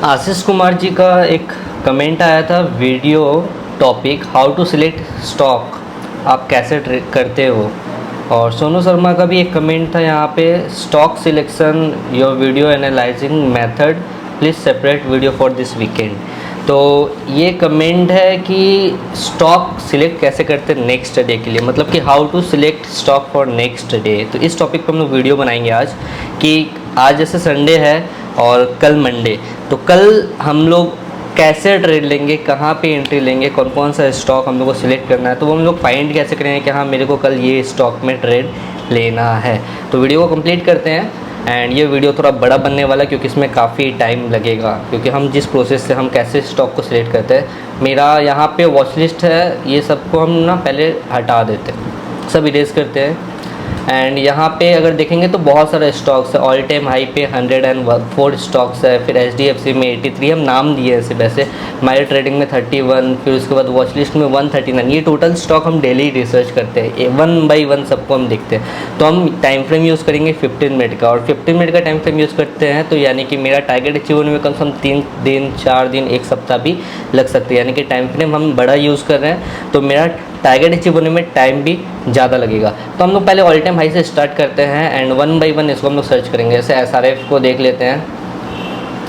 आशीष कुमार जी का एक कमेंट आया था video topic how to select stock, आप कैसे करते हो। और सोनू शर्मा का भी एक कमेंट था यहाँ पे, stock selection your video analysing method please separate video for this weekend. तो ये कमेंट है कि स्टॉक सिलेक्ट कैसे करते हैं नेक्स्ट डे के लिए, मतलब कि how to select stock for next day. तो इस टॉपिक पर हम लोग वीडियो बनाएंगे आज कि आज जैसे संडे है और कल मंडे, तो कल हम लोग कैसे ट्रेड लेंगे, कहाँ पे एंट्री लेंगे, कौन कौन सा स्टॉक हम लोग को सिलेक्ट करना है, तो वो हम लोग फाइंड कैसे करेंगे कि हाँ मेरे को कल ये स्टॉक में ट्रेड लेना है। तो वीडियो को कंप्लीट करते हैं। एंड ये वीडियो थोड़ा बड़ा बनने वाला है क्योंकि इसमें काफ़ी टाइम लगेगा, क्योंकि हम जिस प्रोसेस से हम कैसे स्टॉक को सिलेक्ट करते हैं, मेरा यहाँ पे वॉच लिस्ट है, ये सबको हम ना पहले हटा देते हैं, सब इरेज करते हैं। एंड यहाँ पे अगर देखेंगे तो बहुत सारे स्टॉक्स है, ऑल टाइम हाई पे 104 स्टॉक्स है, फिर HDFC में 83, हम नाम दिए हैं सिर्फ ऐसे, माई ट्रेडिंग में 31, फिर उसके बाद वॉच लिस्ट में 139। ये टोटल स्टॉक हम डेली रिसर्च करते हैं, 1 बाई 1 सबको हम देखते हैं। तो हम टाइम फ्रेम यूज़ करेंगे 15 मिनट का, और 15 मिनट का टाइम फ्रेम यूज़ करते हैं तो यानी कि मेरा टारगेट अचीव होने में कम से कम 3 दिन 4 दिन 1 सप्ताह भी लग सकते हैं, यानी कि टाइम फ्रेम हम बड़ा यूज़ कर रहे हैं तो मेरा टारगेट अचीव होने में टाइम भी ज़्यादा लगेगा। तो हम लोग पहले ऑल टाइम हाई से स्टार्ट करते हैं एंड 1 बाई 1 इसको हम लोग सर्च करेंगे। जैसे SRF को देख लेते हैं,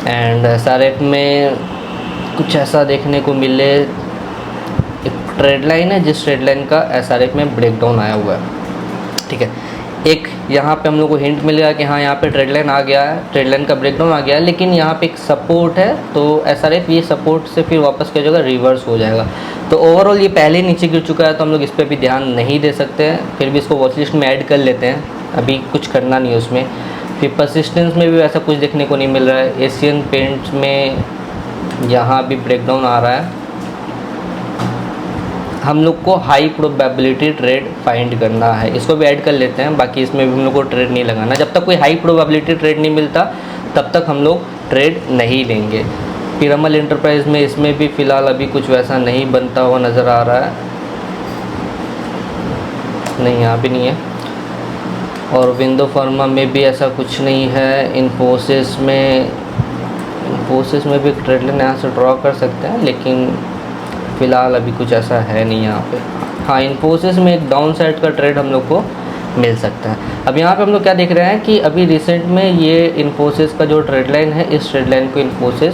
एंड SRF में कुछ ऐसा देखने को मिले, एक ट्रेड लाइन है जिस ट्रेड लाइन का SRF में ब्रेकडाउन आया हुआ है, ठीक है। एक यहाँ पे हम लोग को हिंट मिलेगा कि हाँ यहाँ पे ट्रेड लाइन आ गया है, ट्रेड लाइन का ब्रेकडाउन आ गया है, लेकिन यहाँ पे एक सपोर्ट है, तो SRF ये सपोर्ट से फिर वापस क्या हो जाएगा, रिवर्स हो जाएगा। तो ओवरऑल ये पहले ही नीचे गिर चुका है तो हम लोग इस पर भी ध्यान नहीं दे सकते हैं, फिर भी इसको वॉच लिस्ट में ऐड कर लेते हैं, अभी कुछ करना नहीं है उसमें। फिर परसिस्टेंस में भी वैसा कुछ देखने को नहीं मिल रहा है। एशियन पेंट्स में यहाँ भी ब्रेकडाउन आ रहा है। हम लोग को हाई प्रोबेबिलिटी ट्रेड फाइंड करना है, इसको भी ऐड कर लेते हैं, बाकी इसमें भी हम लोग को ट्रेड नहीं लगाना। जब तक कोई हाई प्रोबेबिलिटी ट्रेड नहीं मिलता तब तक हम लोग ट्रेड नहीं लेंगे। पिरामल इंटरप्राइज में इसमें भी फ़िलहाल अभी कुछ वैसा नहीं बनता हुआ नज़र आ रहा है, नहीं यहाँ भी नहीं है। और विंडो फार्मा में भी ऐसा कुछ नहीं है। इन्फोसिस में भी ट्रेड लाइन यहाँ से ड्रॉ कर सकते हैं, लेकिन फ़िलहाल अभी कुछ ऐसा है नहीं यहाँ पे। हाँ, इन्फोसिस में एक डाउन साइड का ट्रेड हम लोग को मिल सकता है। अब यहाँ पे हम लोग क्या देख रहे हैं कि अभी रिसेंट में ये इन्फोसिस का जो ट्रेड लाइन है, इस ट्रेड लाइन को इन्फोसिस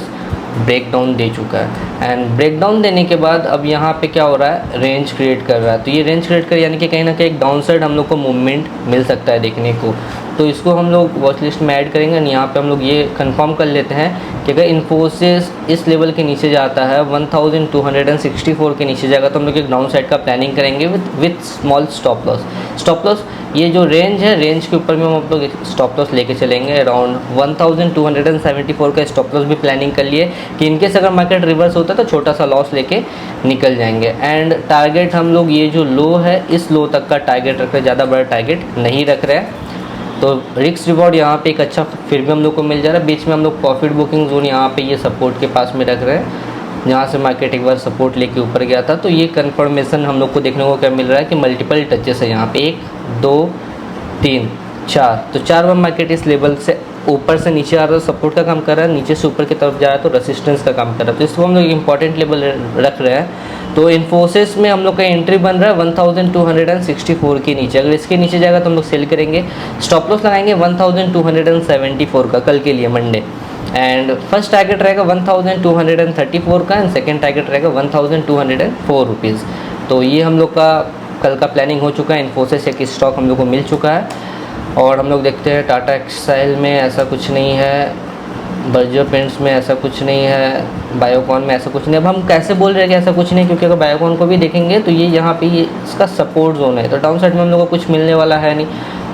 ब्रेक डाउन दे चुका है। एंड ब्रेक डाउन देने के बाद अब यहाँ पे क्या हो रहा है, रेंज क्रिएट कर रहा है। तो ये रेंज क्रिएट कर यानी कि कहीं ना कहीं एक डाउन साइड हम लोग को मूवमेंट मिल सकता है देखने को, तो इसको हम लोग वॉच लिस्ट में ऐड करेंगे। यहाँ पे हम लोग ये कंफर्म कर लेते हैं कि अगर इन्फोसिस इस लेवल के नीचे जाता है, 1264 के नीचे जाएगा, तो हम लोग एक डाउन साइड का प्लानिंग करेंगे with small stop loss. Stop loss ये जो रेंज है, रेंज के ऊपर में हम लोग स्टॉप लॉस लेके चलेंगे। अराउंड 1274 का स्टॉप लॉस भी प्लानिंग कर लिए कि इनकेस अगर मार्केट रिवर्स होता है तो छोटा सा लॉस लेके निकल जाएंगे। एंड टारगेट हम लोग ये जो लो है, इस लो तक का टारगेट रख रहे हैं, ज़्यादा बड़ा टारगेट नहीं रख रहे हैं। तो रिस्क रिवॉर्ड यहाँ पे एक अच्छा फिर भी हम लोग को मिल जा रहा है। बीच में हम लोग प्रॉफिट बुकिंग जोन यहाँ पे ये सपोर्ट के पास में रख रहे हैं, जहाँ से मार्केट एक बार सपोर्ट लेके ऊपर गया था। तो ये कंफर्मेशन हम लोग को देखने को क्या मिल रहा है कि मल्टीपल टचेस है यहाँ पे, 1 2 3 4, तो 4 बार मार्केट इस लेवल से ऊपर से नीचे आ रहा है, सपोर्ट का काम कर रहा है, नीचे से ऊपर की तरफ जा रहा है तो रेसिस्टेंस का काम कर रहा है। तो इसको हम लोग इंपॉर्टेंट लेवल रख रहे हैं। तो इन्फोसिस में हम लोग का एंट्री बन रहा है 1264 के नीचे, अगर इसके नीचे जाएगा तो हम लोग सेल करेंगे। स्टॉप लॉस लगाएंगे 1274 का कल के लिए मंडे। एंड फर्स्ट टारगेट रहेगा 1234 का, एंड सेकेंड टारगेट रहेगा 1204 रुपीज़। तो ये हम लोग का कल का प्लानिंग हो चुका है। इन्फोसिस एक स्टॉक हम लोग को मिल चुका है। और हम लोग देखते हैं टाटा एक्साइल में ऐसा कुछ नहीं है, बर्जर पेंट्स में ऐसा कुछ नहीं है, बायोकॉन में ऐसा कुछ नहीं। अब हम कैसे बोल रहे हैं कि ऐसा कुछ नहीं, क्योंकि अगर बायोकॉन को भी देखेंगे तो ये यहाँ पे ये इसका सपोर्ट जोन है, तो डाउन साइड में हम लोग को कुछ मिलने वाला है नहीं,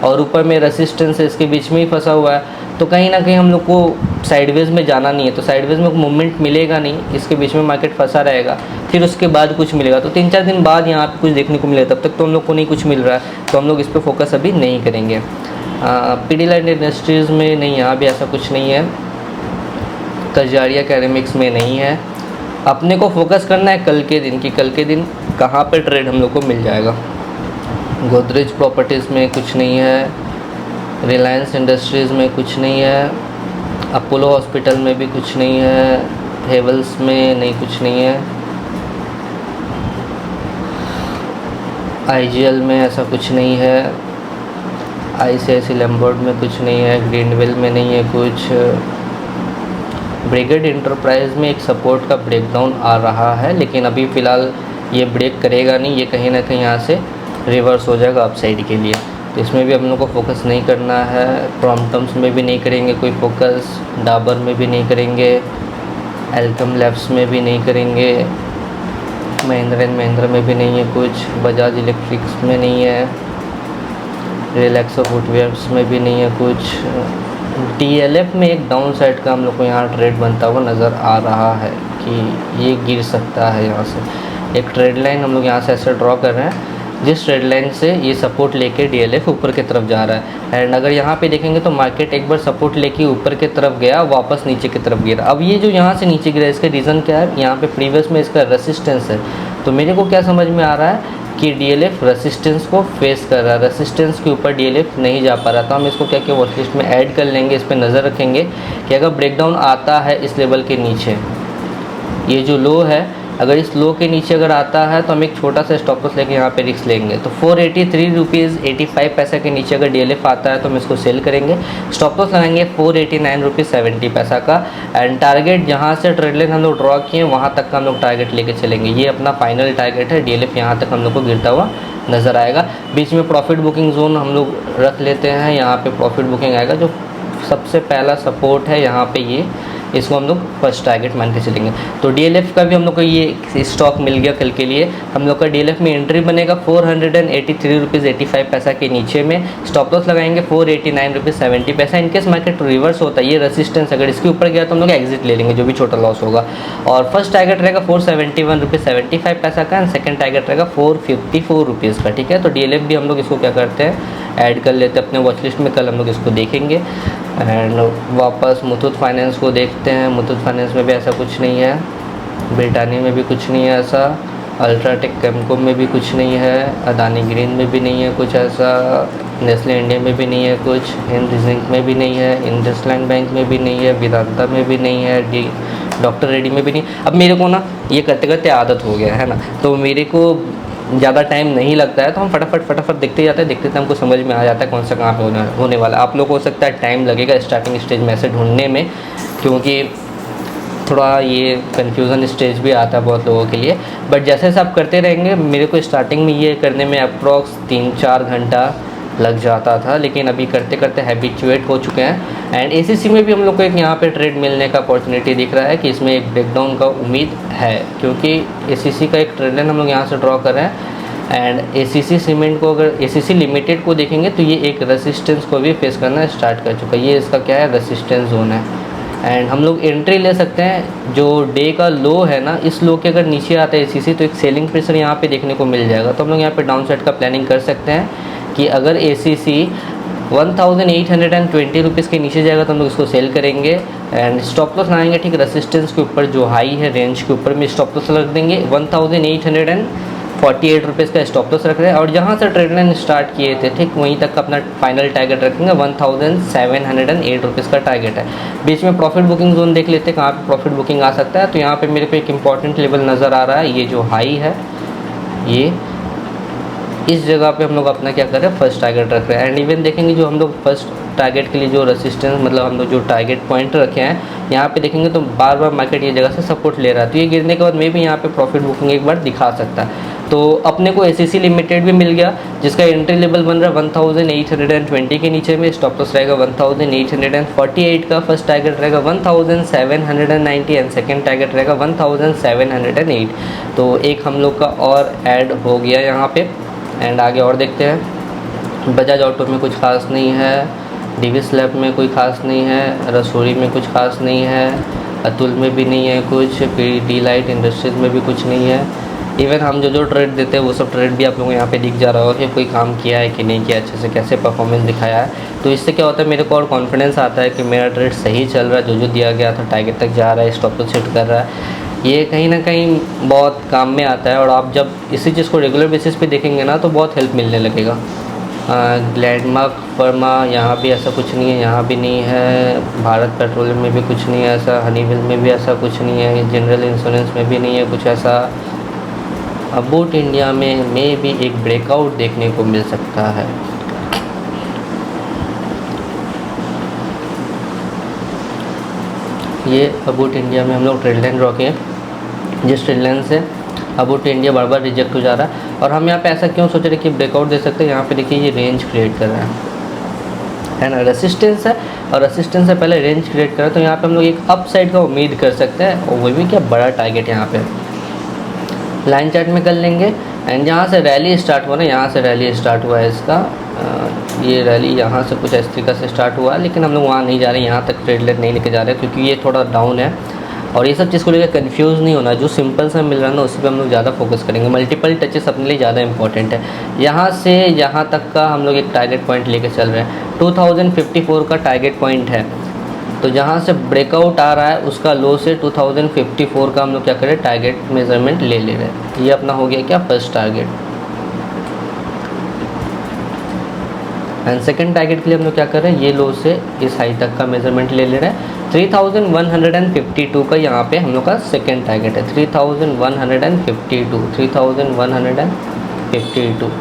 और ऊपर में रेसिस्टेंस है, इसके बीच में ही फंसा हुआ है। तो कहीं ना कहीं हम लोग को साइडवेज में जाना नहीं है, तो साइडवेज में मूवमेंट मिलेगा नहीं, इसके बीच में मार्केट फंसा रहेगा, फिर उसके बाद कुछ मिलेगा। तो 3-4 दिन बाद यहाँ पे कुछ देखने को मिलेगा, तब तक तो हम लोग को नहीं कुछ मिल रहा है, तो हम लोग इस पर फोकस अभी नहीं करेंगे। पीडीलाइट इंडस्ट्रीज़ में नहीं, यहाँ भी ऐसा कुछ नहीं है। कजारिया कैरेमिक्स में नहीं है। अपने को फोकस करना है कल के दिन कि कल के दिन कहाँ पर ट्रेड हम लोग को मिल जाएगा। गोदरेज प्रॉपर्टीज़ में कुछ नहीं है, रिलायंस इंडस्ट्रीज़ में कुछ नहीं है, अपोलो हॉस्पिटल में भी कुछ नहीं है, हेवल्स में नहीं, कुछ नहीं है, आईजीएल में ऐसा कुछ नहीं है, आईसीआईसी लैम्बोर्ड में कुछ नहीं है, ग्रीनवेल में नहीं है कुछ। ब्रिगेड इंटरप्राइज में एक सपोर्ट का ब्रेकडाउन आ रहा है, लेकिन अभी फ़िलहाल ये ब्रेक करेगा नहीं, ये कहीं ना कहीं यहाँ से रिवर्स हो जाएगा अपसाइड के लिए। तो इसमें भी हम लोग को फोकस नहीं करना है, प्रॉम्प्टम्स में भी नहीं करेंगे कोई फोकस, डाबर में भी नहीं करेंगे, एल्केम लैब्स में भी नहीं करेंगे, महिंद्रा एंड महिंद्रा में भी नहीं है कुछ, बजाज इलेक्ट्रिक्स में नहीं है, रिलैक्सो फुटवेयर्स में भी नहीं है कुछ। डीएलएफ में एक डाउन साइड का हम लोग को यहाँ ट्रेड बनता हुआ नज़र आ रहा है कि ये गिर सकता है। यहाँ से एक ट्रेड लाइन हम लोग यहाँ से ऐसे ड्रॉ कर रहे हैं, जिस ट्रेड लाइन से ये सपोर्ट लेके डीएलएफ ऊपर की तरफ जा रहा है। एंड अगर यहाँ पे देखेंगे तो मार्केट एक बार सपोर्ट लेके ऊपर की तरफ गया, वापस नीचे की तरफ गिरा। अब ये जो यहाँ से नीचे गिरा, इसका रीज़न क्या है? यहाँ पे प्रीवियस में इसका रेसिस्टेंस है। तो मेरे को क्या समझ में आ रहा है कि डीएलएफ रेसिस्टेंस को फेस कर रहा है, रेसिस्टेंस के ऊपर डीएलएफ नहीं जा पा रहा। तो हम इसको क्या क्या वॉच लिस्ट में ऐड कर लेंगे, इस पर नज़र रखेंगे कि अगर ब्रेकडाउन आता है इस लेवल के नीचे, ये जो लो है, अगर इस लो के नीचे अगर आता है तो हम एक छोटा सा स्टॉप लॉस लेके यहाँ पे रिस्क लेंगे। तो 483 रुपीज़ 85 पैसा के नीचे अगर डीएलएफ आता है तो हम इसको सेल करेंगे। स्टॉप लॉस लगाएंगे 489 रुपीज़ 70 पैसा का। एंड टारगेट जहाँ से ट्रेड लाइन हम लोग ड्रॉ किए वहाँ तक का हम लोग टारगेट लेके चलेंगे। ये अपना फाइनल टारगेट है। डीएलएफ यहाँ तक हम लोग को गिरता हुआ नज़र आएगा। बीच में प्रॉफिट बुकिंग जोन हम लोग रख लेते हैं। यहाँ पर प्रॉफिट बुकिंग आएगा, जो सबसे पहला सपोर्ट है यहाँ पे, ये इसको हम लोग फर्स्ट टारगेट मान के चलेंगे। तो डीएलएफ का भी हम लोग को ये स्टॉक मिल गया कल के लिए। हम लोग का डीएलएफ में एंट्री बनेगा 483 रुपीज़ 85 पैसा के नीचे में। स्टॉप लॉस लगाएंगे 489 रुपीज़ 70 पैसा। इनकेस मार्केट रिवर्स होता है, ये रेसिस्टेंस अगर इसके ऊपर गया तो हम लोग एग्जिट ले लेंगे, जो भी छोटा लॉस होगा। और फर्स्ट टारगेट रहेगा 471 रुपीज़ 75 पैसा का। एंड सेकंड टारगेट रहेगा 454 रुपीज़ का। ठीक है, तो डीएलएफ भी हम लोग इसको क्या करते हैं, ऐड कर लेते हैं अपने वॉच लिस्ट में। कल हम लोग इसको देखेंगे। एंड वापस मुथूट फाइनेंस को देखते हैं। मुथूट फाइनेंस में भी ऐसा कुछ नहीं है, ब्रिटानिया में भी कुछ नहीं है ऐसा, अल्ट्राटेक केमको में भी कुछ नहीं है, अदानी ग्रीन में भी नहीं है कुछ ऐसा, नेस्ले इंडिया में भी नहीं है कुछ, हिंद जिंक में भी नहीं है, इंडसलैंड बैंक में भी नहीं है, वेदांता में भी नहीं है, डॉक्टर रेड्डी में भी नहीं। अब मेरे को ना ये करते करते आदत हो गया है ना, तो मेरे को ज़्यादा टाइम नहीं लगता है, तो हम फटाफट देखते जाते हैं, देखते हमको समझ में आ जाता है कौन सा कहाँ पे होने वाला। आप लोग को हो सकता है टाइम लगेगा स्टार्टिंग स्टेज में ऐसे ढूंढने में, क्योंकि थोड़ा ये कन्फ्यूज़न स्टेज भी आता है बहुत लोगों के लिए। बट जैसे जैसे आप करते रहेंगे, मेरे को स्टार्टिंग में ये करने में अप्रॉक्स 3-4 घंटा लग जाता था, लेकिन अभी करते करते हैबिचुएट हो चुके हैं। एंड एसीसी में भी हम लोग को एक यहाँ पे ट्रेड मिलने का अपॉर्चुनिटी दिख रहा है कि इसमें एक ब्रेकडाउन का उम्मीद है, क्योंकि एसीसी का एक ट्रेड लाइन हम लोग यहाँ से ड्रॉ कर रहे हैं। एंड एसीसी सीमेंट को, अगर एसीसी लिमिटेड को देखेंगे तो ये एक रेसिस्टेंस को भी फेस करना स्टार्ट कर चुका है। ये इसका क्या है, रेसिस्टेंस जोन है। एंड हम लोग एंट्री ले सकते हैं, जो डे का लो है ना, इस लो के अगर नीचे आता है एसीसी तो एक सेलिंग प्रेशर यहाँ पे देखने को मिल जाएगा। तो हम लोग यहाँ पे डाउन साइड का प्लानिंग कर सकते हैं कि अगर एसीसी 1820 रुपीज़ के नीचे जाएगा तो हम लोग इसको सेल करेंगे। एंड स्टॉप लॉस लगाएंगे ठीक रेसिस्टेंस के ऊपर, जो हाई है रेंज के ऊपर में स्टॉप लॉस रख देंगे। 1848 रुपीज़ का स्टॉप लॉस रख रहे हैं, और जहाँ से ट्रेड लाइन स्टार्ट किए थे ठीक वहीं तक का अपना फाइनल टारगेट रखेंगे। 1708 रुपीज़ का टारगेट है। बीच में प्रॉफिट बुकिंग जोन देख लेते हैं कहाँ पे प्रॉफिट बुकिंग आ सकता है। तो यहाँ पे मेरे को एक इंपॉर्टेंट लेवल नज़र आ रहा है, ये जो हाई है, ये इस जगह पे हम लोग अपना क्या कर रहे हैं, फर्स्ट टारगेट रख रहे हैं। एंड इवन देखेंगे जो हम लोग फर्स्ट टारगेट के लिए जो रेसिस्टेंस, मतलब हम लोग जो टारगेट पॉइंट रखे हैं, यहाँ पे देखेंगे तो बार बार मार्केट ये जगह से सपोर्ट ले रहा है। तो ये गिरने के बाद में भी यहाँ पे प्रॉफिट बुकिंग एक बार दिखा सकता है। तो अपने को एसीसी लिमिटेड भी मिल गया, जिसका एंट्री लेवल बन रहा है 1820 के नीचे में। स्टॉप लॉस रहेगा 1848 का। फर्स्ट टारगेट रहेगा 1790 एंड सेकेंड टारगेट रहेगा 1708। तो एक हम लोग का और ऐड हो गया यहाँ पे। एंड आगे और देखते हैं। बजाज ऑटो में कुछ खास नहीं है, डिविस लैब में कोई खास नहीं है, रसोरी में कुछ खास नहीं है, अतुल में भी नहीं है कुछ, डी लाइट इंडस्ट्रीज में भी कुछ नहीं है। इवन हम जो ट्रेड देते हैं वो सब ट्रेड भी आप लोगों को यहाँ पे दिख जा रहा होगा कि कोई काम किया है कि नहीं किया, अच्छे से कैसे परफॉर्मेंस दिखाया है। तो इससे क्या होता है, मेरे को और कॉन्फिडेंस आता है कि मेरा ट्रेड सही चल रहा है, जो दिया गया था टारगेट तक जा रहा है, स्टॉप लॉस सेट कर रहा है। ये कहीं ना कहीं बहुत काम में आता है, और आप जब इसी चीज़ को रेगुलर बेसिस पे देखेंगे ना तो बहुत हेल्प मिलने लगेगा। ग्लैंडमार्क फर्मा, यहाँ भी ऐसा कुछ नहीं है, यहाँ भी नहीं है। भारत पेट्रोलियम में भी कुछ नहीं है ऐसा, हनीवेल में भी ऐसा कुछ नहीं है, जनरल इंश्योरेंस में भी नहीं है कुछ ऐसा। अबाउट इंडिया में भी एक ब्रेकआउट देखने को मिल सकता है। ये अबाउट इंडिया में हम लोग ट्रेड लाइन ड्रॉ किए, जिस trade line say about India bar bar reject हो जा रहा है। और हम यहाँ पे ऐसा क्यों सोच रहे कि ब्रेकआउट दे सकते हैं, यहाँ पे देखिए ये रेंज क्रिएट कर रहा है ना, रेसिस्टेंस है और रेसिस्टेंस से पहले रेंज क्रिएट कर रहा है। तो यहाँ पे हम लोग एक अप साइड का उम्मीद कर सकते हैं, और वो भी क्या बड़ा टारगेट यहाँ पे लाइन चार्ट में कर लेंगे। एंड जहाँ से रैली स्टार्ट हुआ ना, यहाँ से रैली स्टार्ट हुआ है इसका, ये रैली यहाँ से कुछ इस तरीके से स्टार्ट हुआ है, लेकिन हम लोग वहाँ नहीं जा रहे, यहाँ तक ट्रेड लाइन नहीं लेके जा रहे क्योंकि ये थोड़ा डाउन है। और ये सब चीज़ को लेकर कंफ्यूज नहीं होना, जो सिंपल सा मिल रहा है ना उसी पे हम लोग ज़्यादा फोकस करेंगे। मल्टीपल टचेस अपने लिए ज़्यादा इंपॉर्टेंट है। यहाँ से यहाँ तक का हम लोग एक टारगेट पॉइंट लेके चल रहे हैं, 2054 का टारगेट पॉइंट है। तो जहाँ से ब्रेकआउट आ रहा है उसका लो से 2054 का हम लोग क्या करें, टारगेट मेजरमेंट ले रहे हैं। ये अपना हो गया क्या, first target. And second target के लिए हम लोग क्या कर रहे हैं, ये लो से इस हाई तक का मेजरमेंट ले रहे हैं। 3152 का यहाँ पे हम लोग का सेकंड टारगेट है, 3152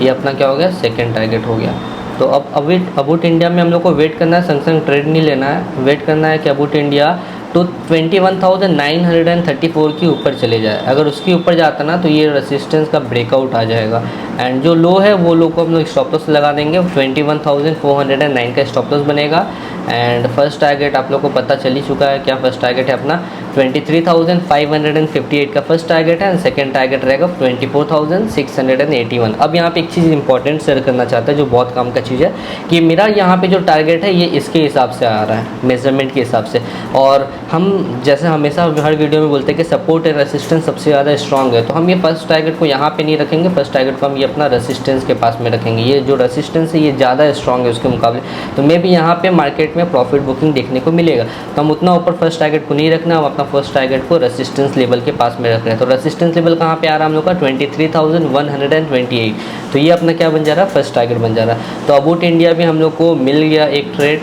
ये अपना क्या हो गया, सेकंड टारगेट हो गया। तो अब अबाउट इंडिया में हम लोग को वेट करना है, संग ट्रेड नहीं लेना है, वेट करना है कि अबाउट इंडिया तो 21,934 के ऊपर चले जाए। अगर उसके ऊपर जाता ना तो ये रेसिस्टेंस का ब्रेकआउट आ जाएगा। एंड जो लो है वो लो को हम लोग स्टॉप लॉस लगा देंगे, 21,409 का स्टॉप लॉस बनेगा। एंड फर्स्ट टारगेट आप लोग को पता चल ही चुका है, क्या फर्स्ट टारगेट है अपना 23,558 का फर्स्ट टारगेट है। एंड सेकेंड टारगेट रहेगा 24,681। अब यहाँ पे एक चीज़ इंपॉर्टेंट शेयर करना चाहता है जो बहुत काम का चीज़ है, कि मेरा यहाँ पे जो टारगेट है ये इसके हिसाब से आ रहा है, मेजरमेंट के हिसाब से। और हम जैसे हमेशा हर वीडियो में बोलते हैं कि सपोर्ट एंड रेसिस्टेंस सबसे ज़्यादा स्ट्रॉन्ग है, तो हम ये फर्स्ट टारगेट को यहाँ पे नहीं रखेंगे, फर्स्ट टारगेट को हम ये अपना रेसिस्टेंस के पास में रखेंगे। ये जो रेसिस्टेंस है ये ज़्यादा स्ट्रॉन्ग है उसके मुकाबले, तो मे भी यहाँ पे मार्केट में प्रॉफिट बुकिंग देखने को मिलेगा। तो हम उतना ऊपर फर्स्ट टारगेट को नहीं रखना, हम अपना फर्स्ट टारगेट को रेसिस्टेंस लेवल के पास में रख रहे हैं। तो रेसिस्टेंस लेवल कहाँ पे आ रहा है हम लोग का, 23,128। तो ये अपना क्या बन जा रहा है, फर्स्ट टारगेट बन जा रहा है। तो अबाउट इंडिया भी हम लोग को मिल गया एक ट्रेड।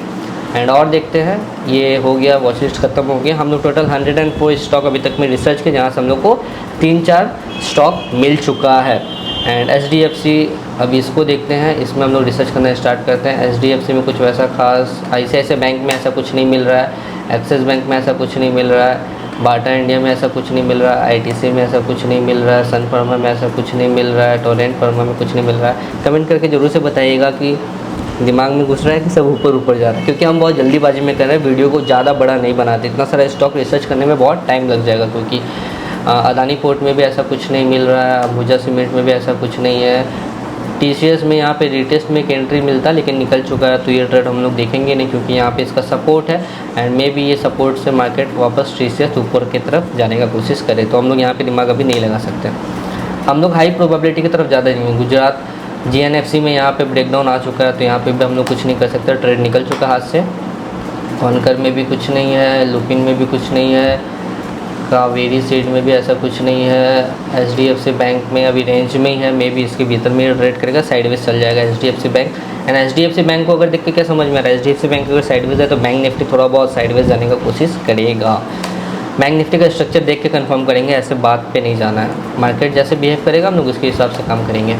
एंड और देखते हैं, ये हो गया, वॉच लिस्ट खत्म हो गया। हम लोग टोटल 104 स्टॉक अभी तक में रिसर्च के, जहाँ से हम लोग को 3-4 स्टॉक मिल चुका है। एंड HDFC अभी इसको देखते हैं, इसमें हम लोग रिसर्च करना स्टार्ट करते हैं। HDFC में कुछ वैसा खास, ICICI बैंक में ऐसा कुछ नहीं मिल रहा है, एक्सिस बैंक में ऐसा कुछ नहीं मिल रहा है, बाटा इंडिया में ऐसा कुछ नहीं मिल रहा है, ITC में ऐसा कुछ नहीं मिल रहा है, सन फर्मा में ऐसा कुछ नहीं मिल रहा है, टोरेंट फर्मा में कुछ नहीं मिल रहा है। कमेंट करके ज़रूर से बताइएगा कि दिमाग में घुस रहा है कि सब ऊपर ऊपर जा रहा है, क्योंकि हम बहुत जल्दीबाजी में कर रहे हैं, वीडियो को ज़्यादा बड़ा नहीं बनाते। इतना सारा स्टॉक रिसर्च करने में बहुत टाइम लग जाएगा, क्योंकि अदानी पोर्ट में भी ऐसा कुछ नहीं मिल रहा है, अंबुजा सीमेंट में भी ऐसा कुछ नहीं है, TCS में यहाँ पे रिटेस्ट में एक एंट्री मिलता लेकिन निकल चुका है, तो ये ट्रेड हम लोग देखेंगे नहीं, क्योंकि यहाँ पे इसका सपोर्ट है। एंड मे बी ये सपोर्ट से मार्केट वापस TCS ऊपर की तरफ जाने का कोशिश करे, तो हम लोग यहाँ पे दिमाग अभी नहीं लगा सकते। हम लोग हाई प्रोबेबिलिटी की तरफ ज़्यादा नहीं है। गुजरात GNFC में यहाँ पे ब्रेकडाउन आ चुका है, तो यहाँ पे भी हम लोग कुछ नहीं कर सकते, ट्रेड निकल चुका हाथ से। कॉनकर में भी कुछ नहीं है, लुपिन में भी कुछ नहीं है, कावेरी सीड में भी ऐसा कुछ नहीं है, HDFC बैंक में अभी रेंज में ही है, मे बी इसके भीतर में ट्रेड करेगा, साइडवेज चल जाएगा HDFC bank. And HDFC bank को अगर देख के क्या समझ में आ रहा है, HDFC बैंक अगर साइडवेज है तो बैंक निफ्टी थोड़ा बहुत साइडवेज जाने का कोशिश करेगा। बैंक निफ्टी का स्ट्रक्चर देख के कंफर्म करेंगे, ऐसे बात पे नहीं जाना है। मार्केट जैसे बिहेव करेगा हम लोग उसके हिसाब से काम करेंगे।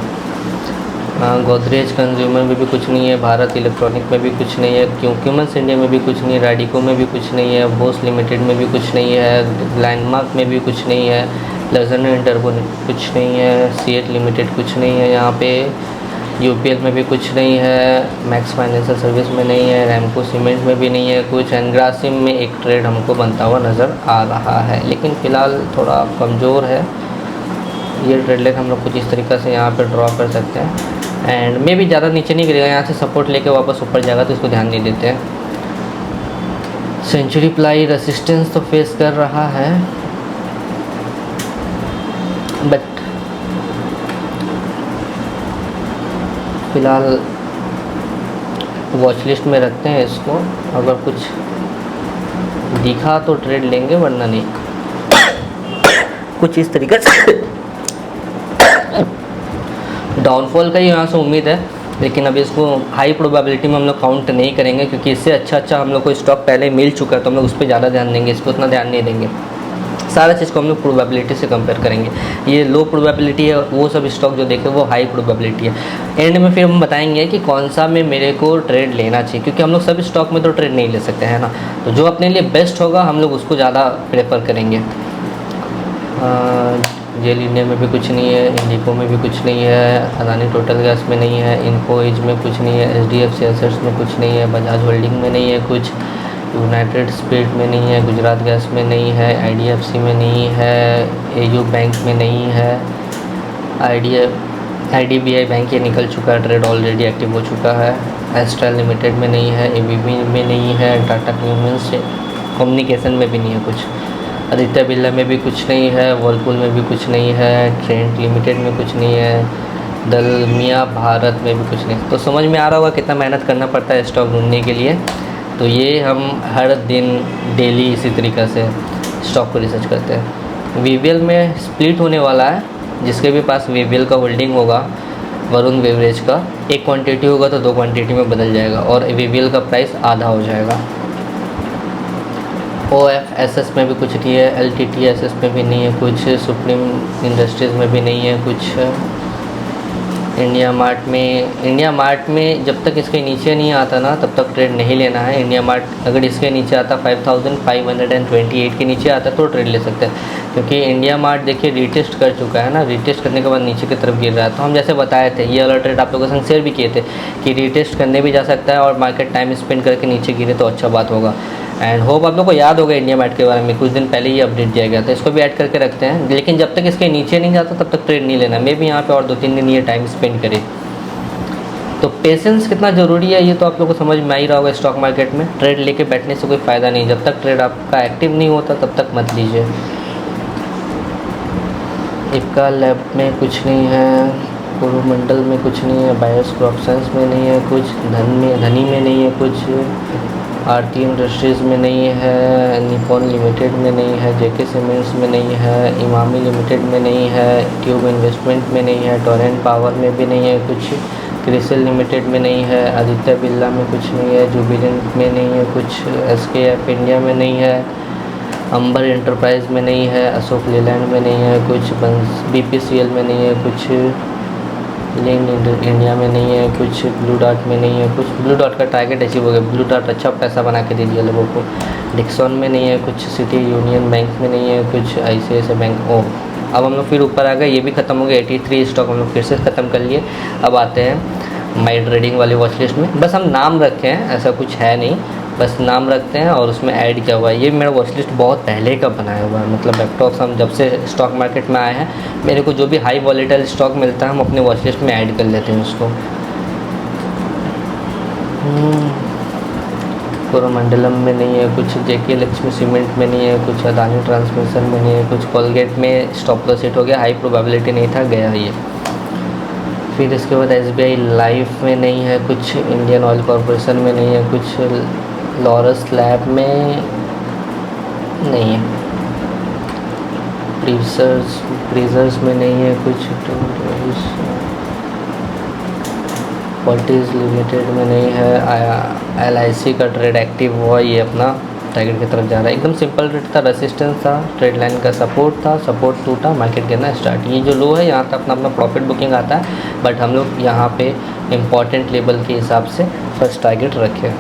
गोदरेज कंज्यूमर में भी कुछ नहीं है, भारत इलेक्ट्रॉनिक में भी कुछ नहीं है, क्यूक्यूमेंस इंडिया में भी कुछ नहीं है, रेडिको में भी कुछ नहीं है, बोस लिमिटेड में भी कुछ नहीं है, लैंडमार्क में भी कुछ नहीं है, लजन एंड टर्बो कुछ नहीं है, सीएट लिमिटेड कुछ नहीं है, यहाँ पे UPL में भी कुछ नहीं है, मैक्स फाइनेंशियल सर्विस में नहीं है, रैमको सीमेंट में भी नहीं है कुछ, एंड ग्रासिम में एक ट्रेड हमको बनता हुआ नज़र आ रहा है, लेकिन फ़िलहाल थोड़ा कमज़ोर है। ये ट्रेड लाइन हम लोग कुछ इस तरीक़े से यहाँ पर ड्रॉ कर सकते हैं। एंड मे भी ज़्यादा नीचे नहीं गिरेगा, यहाँ से सपोर्ट लेके वापस ऊपर जाएगा, तो इसको ध्यान नहीं देते हैं। सेंचुरी प्लाई रेसिस्टेंस तो फेस कर रहा है, बट फ़िलहाल वॉच लिस्ट में रखते हैं इसको, अगर कुछ दिखा तो ट्रेड लेंगे, वरना नहीं। कुछ इस तरीके से डाउनफॉल का ही यहाँ से उम्मीद है, लेकिन अभी इसको हाई प्रोबेबिलिटी में हम लोग काउंट नहीं करेंगे, क्योंकि इससे अच्छा हम लोग को स्टॉक पहले मिल चुका है, तो हम लोग उस पर ज़्यादा ध्यान देंगे, इस पर उतना ध्यान नहीं देंगे। सारा चीज़ को हम लोग प्रोबेबिलिटी से कंपेयर करेंगे। ये लो प्रोबेबिलिटी है, वो सब स्टॉक जो देखे वो हाई प्रोबेबिलिटी है। एंड में फिर हम बताएंगे कि कौन सा में मेरे को ट्रेड लेना चाहिए, क्योंकि हम लोग सब स्टॉक में तो ट्रेड नहीं ले सकते हैं ना, तो जो अपने लिए बेस्ट होगा हम लोग उसको ज़्यादा प्रेफर करेंगे। जेल इंडिया में भी कुछ नहीं है, इंडिको में भी कुछ नहीं है, अदानी टोटल गैस में नहीं है, इनको एज में कुछ नहीं है, HDFC एसेट्स में कुछ नहीं है, बजाज होल्डिंग में नहीं है कुछ, यूनाइटेड स्पिरिट में नहीं है, गुजरात गैस में नहीं है, IDFC में नहीं है, AU बैंक में नहीं है, IDBI बैंक ये निकल चुका है, ट्रेड ऑलरेडी एक्टिव हो चुका है, एस्ट्रल लिमिटेड में नहीं है, ABB में नहीं है, टाटा कम्युनिकेशन में भी नहीं है कुछ, आदित्य बिरला में भी कुछ नहीं है, वर्लपूल में भी कुछ नहीं है, ट्रेंट लिमिटेड में कुछ नहीं है, दलमिया भारत में भी कुछ नहीं। तो समझ में आ रहा होगा कितना मेहनत करना पड़ता है स्टॉक ढूंढने के लिए। तो ये हम हर दिन डेली इसी तरीक़ा से स्टॉक को रिसर्च करते हैं। VBL में स्प्लिट होने वाला है, जिसके भी पास VBL का होल्डिंग होगा, वरुण बेवरेज का, एक क्वांटिटी होगा तो 2 क्वांटिटी में बदल जाएगा और VBL का प्राइस आधा हो जाएगा। OFSS में भी कुछ नहीं है, LTTSS में भी नहीं है कुछ, सुप्रीम इंडस्ट्रीज़ में भी नहीं है कुछ, इंडिया मार्ट में जब तक इसके नीचे नहीं आता ना तब तक ट्रेड नहीं लेना है। इंडिया मार्ट अगर इसके नीचे आता 5528 के नीचे आता तो ट्रेड ले सकते हैं, क्योंकि इंडिया मार्ट देखिए रीटेस्ट कर चुका है ना, रीटेस्ट करने के बाद नीचे की तरफ गिर रहा है। तो हम जैसे बताए थे, ये वाला ट्रेड आप लोगों के संग शेयर भी किए थे कि रीटेस्ट करने भी जा सकता है और मार्केट टाइम स्पेंड करके नीचे गिरे तो अच्छा बात होगा। एंड होप आप लोग को याद होगा इंडिया मार्ट के बारे में, कुछ दिन पहले ही अपडेट दिया गया था, इसको भी ऐड करके रखते हैं। लेकिन जब तक इसके नीचे नहीं जाता तब तक ट्रेड नहीं लेना, मे भी यहाँ पे और 2-3 दिन ये टाइम स्पेंड करे। तो पेशेंस कितना ज़रूरी है ये तो आप लोग को समझ में आ ही रहा होगा। स्टॉक मार्केट में ट्रेड लेके बैठने से कोई फ़ायदा नहीं, जब तक ट्रेड आपका एक्टिव नहीं होता तब तक मत लीजिए। इक्का लैब में कुछ नहीं है, कोरोमंडल में कुछ नहीं है, बायर्स क्रॉप्शंस में नहीं है कुछ, धनी में नहीं है कुछ, आरती इंडस्ट्रीज़ में नहीं है, निपॉन लिमिटेड में नहीं है, जेके सीमेंट्स में नहीं है, इमामी लिमिटेड में नहीं है, ट्यूब इन्वेस्टमेंट में नहीं है, टोरेंट पावर में भी नहीं है कुछ, क्रिसिल लिमिटेड में नहीं है, आदित्य बिरला में कुछ नहीं है, जुबिलेंट में नहीं है कुछ, SKF इंडिया में नहीं है, अंबर एंटरप्राइज में नहीं है, अशोक लेलैंड में नहीं है कुछ, BPCL में नहीं है कुछ, लिंक इंडिया में नहीं है कुछ, ब्लू डॉट में नहीं है कुछ। ब्लू डॉट का टारगेट अचीव हो गया, ब्लू डॉट अच्छा पैसा बना के दे दिया लोगों को। डिक्सन में नहीं है कुछ, सिटी यूनियन बैंक में नहीं है कुछ, ICICI बैंक। अब हम लोग फिर ऊपर आ गए, ये भी ख़त्म हो गया। 83 स्टॉक हम लोग फिर से ख़त्म कर लिए। अब आते हैं माई ट्रेडिंग वाली वॉच लिस्ट में। बस हम नाम रखे हैं, ऐसा कुछ है नहीं, बस नाम रखते हैं और उसमें ऐड किया हुआ है। ये मेरा वॉच लिस्ट बहुत पहले का बनाया हुआ है, मतलब बैकटॉक्स हम जब से स्टॉक मार्केट में आए हैं, मेरे को जो भी हाई वॉलेटाइल स्टॉक मिलता है हम अपने वॉच लिस्ट में ऐड कर लेते हैं उसको। कोरोमंडलम में नहीं है कुछ, JK लक्ष्मी सीमेंट में नहीं है कुछ, अदानी ट्रांसमिशन में नहीं है कुछ, कोलगेट में स्टॉप लॉस हिट हो गया, हाई प्रोबेबिलिटी नहीं था, गया ये। फिर इसके बाद SBI लाइफ में नहीं है कुछ, इंडियन ऑयल कॉरपोरेशन में नहीं है कुछ, लॉरस लैब में नहीं है, प्रीजर्स में नहीं है कुछ, फोर्टिस लिमिटेड में नहीं है, LIC का ट्रेड एक्टिव हुआ, ये अपना टारगेट की तरफ जा रहा है। एकदम सिंपल ट्रेड था, रेसिस्टेंस था, ट्रेड लाइन का सपोर्ट था, सपोर्ट टूटा, मार्केट गिरना स्टार्ट। ये जो लो है यहाँ तक अपना प्रॉफिट बुकिंग आता है, बट हम लोग यहाँ पे इम्पॉर्टेंट लेवल के हिसाब से फर्स्ट टारगेट रखे।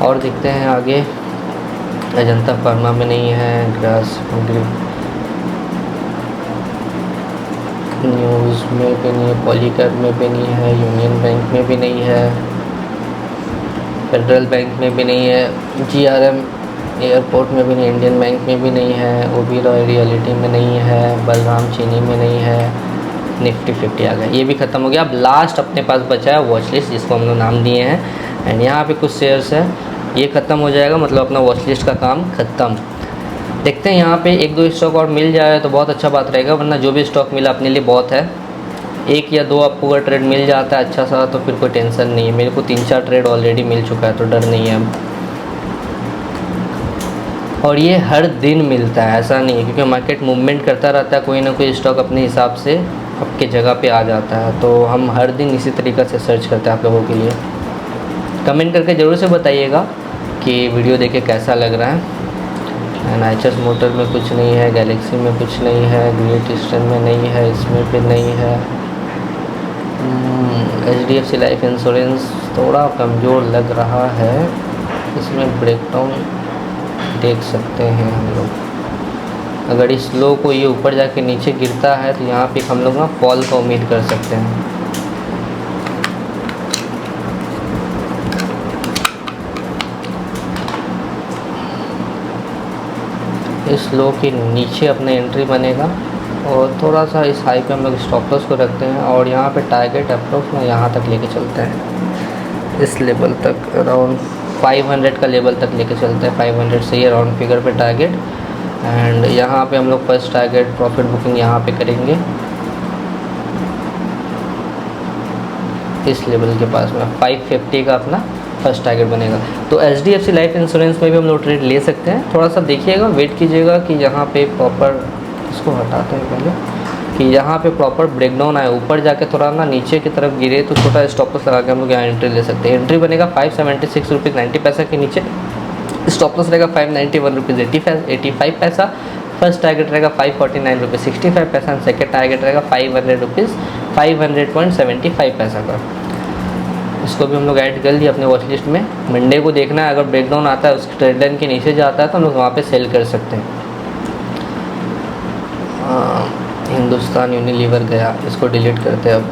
और देखते हैं आगे, अजंता फार्मा में नहीं है, ग्रास न्यूज़ में भी नहीं है, पॉलीकैब में भी नहीं है, यूनियन बैंक में भी नहीं है, फेडरल बैंक में भी नहीं है, GRM एयरपोर्ट में भी नहीं, इंडियन बैंक में भी नहीं है, ओबेरॉय रियलिटी में नहीं है, बलराम चीनी में नहीं है, निफ्टी 50 आ गया। ये भी ख़त्म हो गया। अब लास्ट अपने पास बचा है वॉच लिस्ट, जिसको हम लोग नाम दिए हैं, एंड यहाँ पे कुछ शेयर्स है, ये ख़त्म हो जाएगा, मतलब अपना वॉच लिस्ट का काम ख़त्म। देखते हैं यहाँ पे 1-2 स्टॉक और मिल जाए तो बहुत अच्छा बात रहेगा, वरना जो भी स्टॉक मिला अपने लिए बहुत है। 1 या 2 आपको अगर ट्रेड मिल जाता है अच्छा सा तो फिर कोई टेंशन नहीं है। मेरे को 3-4 ट्रेड ऑलरेडी मिल चुका है तो डर नहीं है अब। और ये हर दिन मिलता है, ऐसा नहीं है, क्योंकि मार्केट मूवमेंट करता रहता है, कोई ना कोई स्टॉक अपने हिसाब से आपके जगह पे आ जाता है। तो हम हर दिन इसी तरीक़े से सर्च करते हैं आप लोगों के लिए। कमेंट करके ज़रूर से बताइएगा कि वीडियो देखे कैसा लग रहा है। एंड एच मोटर में कुछ नहीं है, गैलेक्सी में कुछ नहीं है, ग्रेट ईस्टर्न में नहीं है, इसमें भी नहीं है। HDFC लाइफ इंश्योरेंस थोड़ा कमज़ोर लग रहा है, इसमें ब्रेकडाउन देख सकते हैं हम लोग। अगर इस लो को ये ऊपर जाके नीचे गिरता है तो यहाँ पे हम लोग ना फॉल का उम्मीद कर सकते हैं। इस लो के नीचे अपने एंट्री बनेगा और थोड़ा सा इस हाई पे हम लोग स्टॉप लॉस को रखते हैं और यहाँ पे टारगेट अप्रोक्स में यहाँ तक लेके चलते हैं, इस लेवल तक अराउंड 500 का लेवल तक लेके चलते हैं। 500 से ये राउंड फिगर पे टारगेट। एंड यहाँ पे हम लोग फर्स्ट टारगेट प्रॉफिट बुकिंग यहाँ पे करेंगे इस लेवल के पास में 550 का अपना फर्स्ट टारगेट बनेगा। तो HDFC लाइफ इंश्योरेंस में भी हम लोग ट्रेड ले सकते हैं। थोड़ा सा देखिएगा, वेट कीजिएगा कि यहाँ पे प्रॉपर, इसको हटाते हैं पहले, कि यहाँ पे प्रॉपर ब्रेकडाउन आए, ऊपर जाके थोड़ा ना नीचे की तरफ गिरे तो छोटा स्टॉप लॉस लगा के हम लोग यहाँ एंट्री ले सकते हैं। एंट्री बनेगा 576 रुपीज़ 90 पैसा के नीचे, स्टॉप लॉस रहेगा 591 रुपीज़ 85 पैसा, फर्स्ट टारगेट रहेगा 549 रुपीज़ 65 पैसा एंड सेकेंड टारगेट रहेगा 500 रुपीज़ 500.75 पैसा का। इसको भी हम लोग ऐड कर लिए अपने वॉच लिस्ट में। मंडे को देखना है, अगर ब्रेकडाउन आता है उसके ट्रेड लाइन के नीचे जाता है तो हम लोग वहाँ पे सेल कर सकते हैं। हिंदुस्तान यूनिलीवर गया, इसको डिलीट करते हैं। अब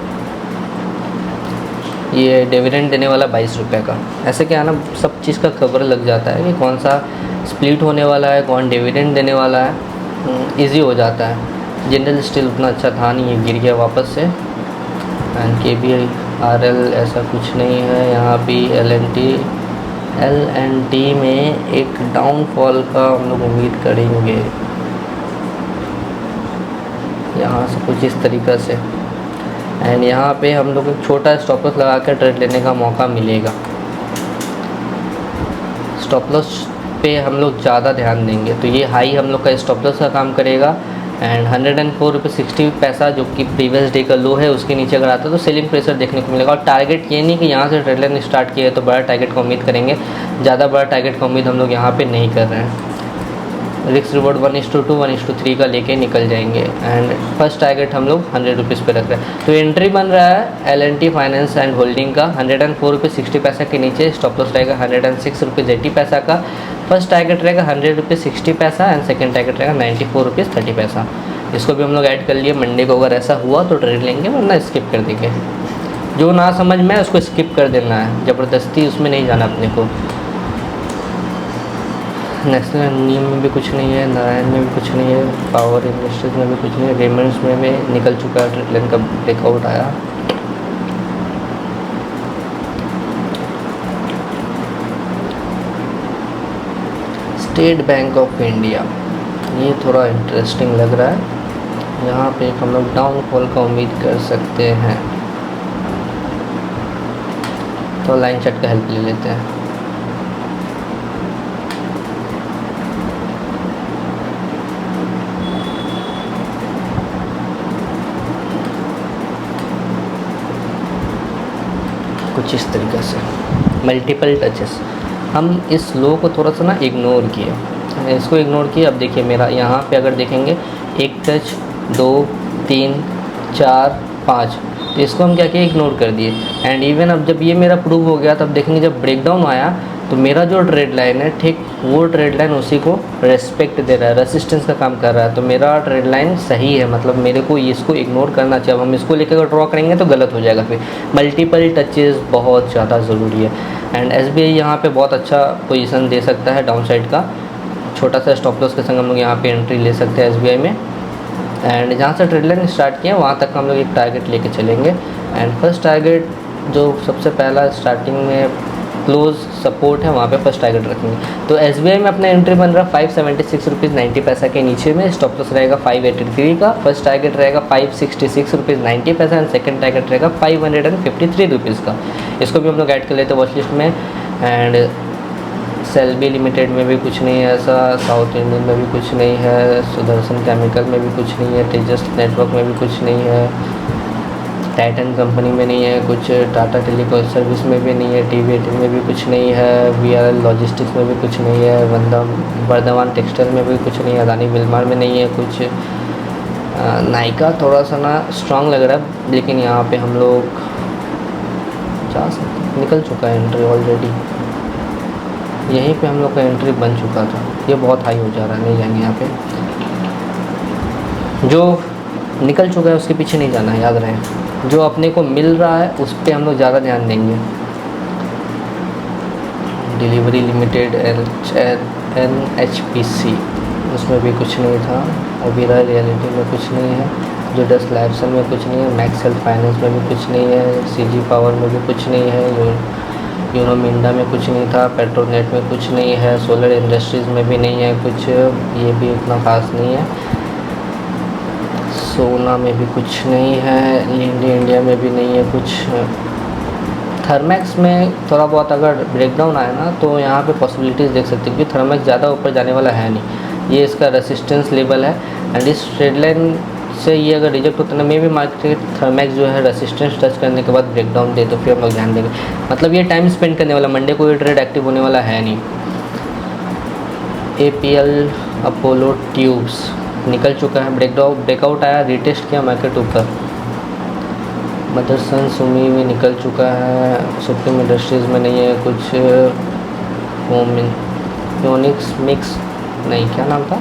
ये डिविडेंड देने वाला 22 रुपये का, ऐसे क्या है ना, सब चीज़ का खबर लग जाता है कि कौन सा स्प्लिट होने वाला है, कौन डिविडेंड देने वाला है, इजी हो जाता है। जिंदल स्टील उतना अच्छा था नहीं, ये गिर गया वापस से। एंड KBRL ऐसा कुछ नहीं है। यहाँ भी LNT में एक डाउनफॉल का हम लोग उम्मीद करेंगे, यहाँ से कुछ इस तरीक़ा से। एंड यहाँ पे हम लोग एक छोटा स्टॉप लॉस लगा कर ट्रेड लेने का मौका मिलेगा। स्टॉप लॉस पे हम लोग ज़्यादा ध्यान देंगे, तो ये हाई हम लोग का स्टॉप लॉस का काम करेगा। एंड 104 रुपये 60 पैसा जो कि प्रीवियस डे का लो है, उसके नीचे अगर आता है तो सेलिंग प्रेशर देखने को मिलेगा। और टारगेट ये नहीं कि यहाँ से ट्रेड लाइन स्टार्ट किया है तो बड़ा टारगेट का उम्मीद करेंगे, ज़्यादा बड़ा टारगेट का उम्मीद हम लोग यहाँ पे नहीं कर रहे हैं। रिस्क रिवॉर्ड 1:2 1:3 का लेके निकल जाएंगे। एंड फर्स्ट टारगेट हम लोग 100 रुपीज़ पे रख रहे हैं। तो एंट्री बन रहा है LNT फाइनेंस एंड होल्डिंग का 104 रुपये 60 पैसा के नीचे, स्टॉप लॉस रहेगा 106 रुपीज़ 80 पैसा का, फर्स्ट टारगेट रहेगा 100 रुपये 60 पैसा एंड सेकेंड टारगेट रहेगा 94 रुपीज़ 30 पैसा। इसको भी हम लोग ऐड कर लिए। मंडे को अगर ऐसा हुआ तो ट्रेड लेंगे, वरना स्किप कर देंगे। जो ना समझ में उसको स्किप कर देना है, ज़बरदस्ती उसमें नहीं जाना अपने को। नेशनल नीम में भी कुछ नहीं है, नारायण में भी कुछ नहीं है, पावर इंडस्ट्रीज में भी कुछ नहीं है, रेमंड्स में भी निकल चुका है, ट्रेड लाइन का ब्रेकआउट आया। स्टेट बैंक ऑफ इंडिया, ये थोड़ा इंटरेस्टिंग लग रहा है। यहाँ पे हम लोग डाउनफॉल का उम्मीद कर सकते हैं, तो लाइन चार्ट का हेल्प ले लेते हैं। कुछ इस तरीके से मल्टीपल टचेस, हम इस लो को थोड़ा सा ना इग्नोर किए, इसको इग्नोर किए। अब देखिए मेरा यहाँ पे अगर देखेंगे 1 टच 2 3 4 5, तो इसको हम क्या किए, इग्नोर कर दिए। एंड इवन अब जब ये मेरा प्रूव हो गया तब देखेंगे जब ब्रेकडाउन आया तो मेरा जो ट्रेड लाइन है ठीक वो ट्रेड लाइन उसी को रेस्पेक्ट दे रहा है, रेसिस्टेंस का काम कर रहा है। तो मेरा ट्रेड लाइन सही है, मतलब मेरे को इसको इग्नोर करना चाहिए। अब हम इसको लेकर अगर ड्रॉ करेंगे तो गलत हो जाएगा। फिर मल्टीपल टचेस बहुत ज़्यादा ज़रूरी है। एंड SBI यहाँ पे बहुत अच्छा पोजीशन दे सकता है डाउन साइड का, छोटा सा स्टॉप लॉस के संग हम लोग यहाँ पे एंट्री ले सकते हैं SBI में। एंड जहाँ से ट्रेड लाइन स्टार्ट किया वहाँ तक हम लोग एक टारगेट लेके चलेंगे। एंड फर्स्ट टारगेट जो सबसे पहला स्टार्टिंग में क्लोज सपोर्ट है वहाँ पे फर्स्ट टारगेट रखेंगे। तो SBI में अपना एंट्री बन रहा है 576 रुपीज़ 90 पैसा के नीचे में, स्टॉप लॉस रहेगा 583 का, फर्स्ट टारगेट रहेगा 566 रुपीज़ 90 पैसा एंड सेकेंड टारगेट रहेगा 553 रुपीज़ का। इसको भी हम लोग ऐड कर लेते हैं वॉच लिस्ट में। एंड सेल्बी लिमिटेड में भी कुछ नहीं है ऐसा, साउथ इंडियन में भी कुछ नहीं है, सुदर्शन केमिकल में भी कुछ नहीं है, तेजस नेटवर्क में भी कुछ नहीं है, टाइटन कंपनी में नहीं है कुछ, टाटा टेलीकॉम सर्विस में भी नहीं है, TV18 में भी कुछ नहीं है, VRL लॉजिस्टिक्स में भी कुछ नहीं है, वर्धमान टेक्सटाइल में भी कुछ नहीं है, अदानी विलमार में नहीं है कुछ। नायका थोड़ा सा ना स्ट्रांग लग रहा है, लेकिन यहाँ पे हम लोग जा सकते, निकल चुका है एंट्री ऑलरेडी, यहीं पे हम लोग का एंट्री बन चुका था। ये बहुत हाई हो जा रहा है, नहीं जाएंगे यहाँ पे, जो निकल चुका है उसके पीछे नहीं जाना है, याद रहे। जो अपने को मिल रहा है उस पर हम लोग ज़्यादा ध्यान देंगे। डिलीवरी लिमिटेड, NHPC, उसमें भी कुछ नहीं था, ओबेरॉय रियलिटी में कुछ नहीं है, जोडस लाइफसन में कुछ नहीं है, मैक्सेल फाइनेंस में भी कुछ नहीं है, CG पावर में भी कुछ नहीं है, यूनो मिंडा में कुछ नहीं था, पेट्रोनेट में कुछ नहीं है, सोलर इंडस्ट्रीज़ में भी नहीं है कुछ, ये भी उतना खास नहीं है, सोना में भी कुछ नहीं है, लिंडी इंडिया में भी नहीं है कुछ। थर्मैक्स में थोड़ा बहुत अगर ब्रेकडाउन आए ना तो यहाँ पे पॉसिबिलिटीज़ देख सकते हैं, क्योंकि थर्मैक्स ज़्यादा ऊपर जाने वाला है नहीं, ये इसका रेसिस्टेंस लेवल है, एंड इस ट्रेड लाइन से ये अगर रिजेक्ट होता है ना, मे भी मार्केट थर्मैक्स जो है रेसिस्टेंस टच करने के बाद ब्रेकडाउन दे, तो फिर हम लोग ध्यान देंगे। मतलब ये टाइम स्पेंड करने वाला, मंडे को ये ट्रेड एक्टिव होने वाला है नहीं। APL अपोलो ट्यूब्स निकल चुका है, ब्रेकआउट आया, रिटेस्ट किया मार्केट ऊपर। मदरसन सुमी में निकल चुका है, सुप्रीम इंडस्ट्रीज़ में नहीं है कुछ, फ्योनिक्स मिक्स नहीं, क्या नाम था,